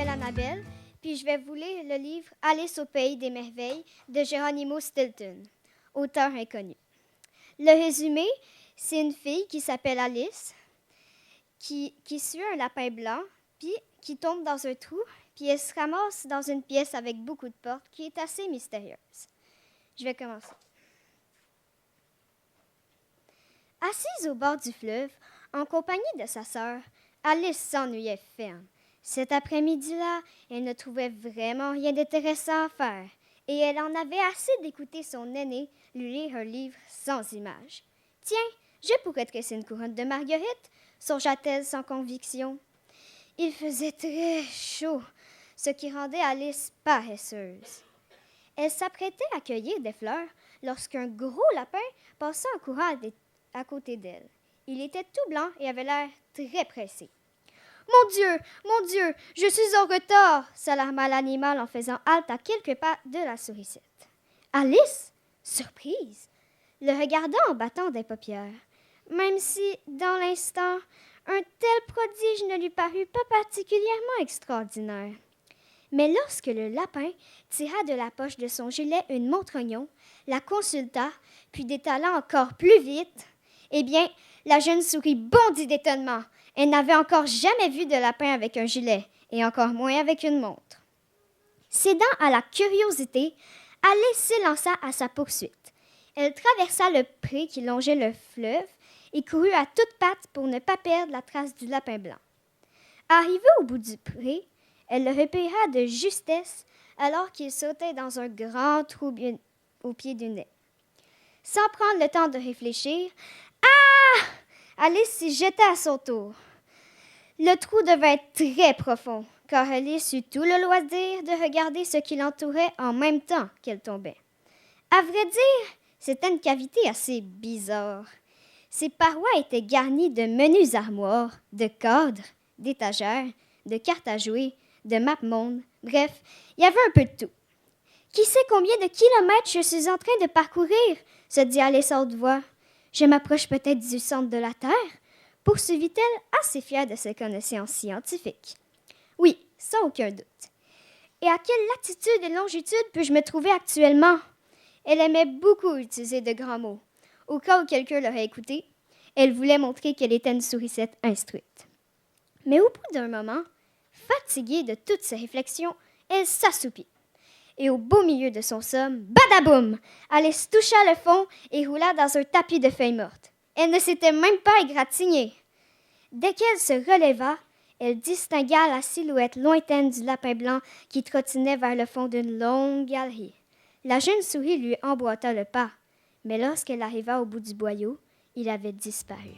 m'appelle Annabelle, puis je vais vous lire le livre Alice au pays des merveilles de Geronimo Stilton, auteur inconnu. Le résumé, c'est une fille qui s'appelle Alice, qui suit un lapin blanc, puis qui tombe dans un trou, puis elle se ramasse dans une pièce avec beaucoup de portes qui est assez mystérieuse. Je vais commencer. Assise au bord du fleuve, en compagnie de sa sœur, Alice s'ennuyait ferme. Cet après-midi-là, elle ne trouvait vraiment rien d'intéressant à faire, et elle en avait assez d'écouter son aîné lui lire un livre sans images. « Tiens, je pourrais tresser une couronne de marguerite, songea-t-elle sans conviction. Il faisait très chaud, ce qui rendait Alice paresseuse. Elle s'apprêtait à cueillir des fleurs lorsqu'un gros lapin passa en courant à côté d'elle. Il était tout blanc et avait l'air très pressé. « Mon Dieu, je suis en retard !» s'alarma l'animal en faisant halte à quelques pas de la sourisette. Alice, surprise, le regarda en battant des paupières, même si, dans l'instant, un tel prodige ne lui parut pas particulièrement extraordinaire. Mais lorsque le lapin tira de la poche de son gilet une montre-oignon, la consulta, puis détala encore plus vite, eh bien, la jeune souris bondit d'étonnement. Elle n'avait encore jamais vu de lapin avec un gilet, et encore moins avec une montre. Cédant à la curiosité, Alice s'élança à sa poursuite. Elle traversa le pré qui longeait le fleuve et courut à toutes pattes pour ne pas perdre la trace du lapin blanc. Arrivée au bout du pré, elle le repéra de justesse alors qu'il sautait dans un grand trou au pied du nez. Sans prendre le temps de réfléchir, « Ah! » Alice s'y jeta à son tour. Le trou devait être très profond, car Alice eut tout le loisir de regarder ce qui l'entourait en même temps qu'elle tombait. À vrai dire, c'était une cavité assez bizarre. Ses parois étaient garnies de menus armoires, de cadres, d'étagères, de cartes à jouer, de mapes-mondes. Bref, il y avait un peu de tout. « Qui sait combien de kilomètres je suis en train de parcourir? » se dit Alice à haute voix. « Je m'approche peut-être du centre de la Terre? » poursuivit-elle, assez fière de ses connaissances scientifiques. « Oui, sans aucun doute. Et à quelle latitude et longitude puis-je me trouver actuellement? » Elle aimait beaucoup utiliser de grands mots. Au cas où quelqu'un l'aurait écoutée, elle voulait montrer qu'elle était une sourisette instruite. Mais au bout d'un moment, fatiguée de toutes ces réflexions, elle s'assoupit. Et au beau milieu de son somme, badaboum! Alice toucha le fond et roula dans un tapis de feuilles mortes. Elle ne s'était même pas égratignée. Dès qu'elle se releva, elle distingua la silhouette lointaine du lapin blanc qui trottinait vers le fond d'une longue galerie. La jeune souris lui emboîta le pas, mais lorsqu'elle arriva au bout du boyau, il avait disparu.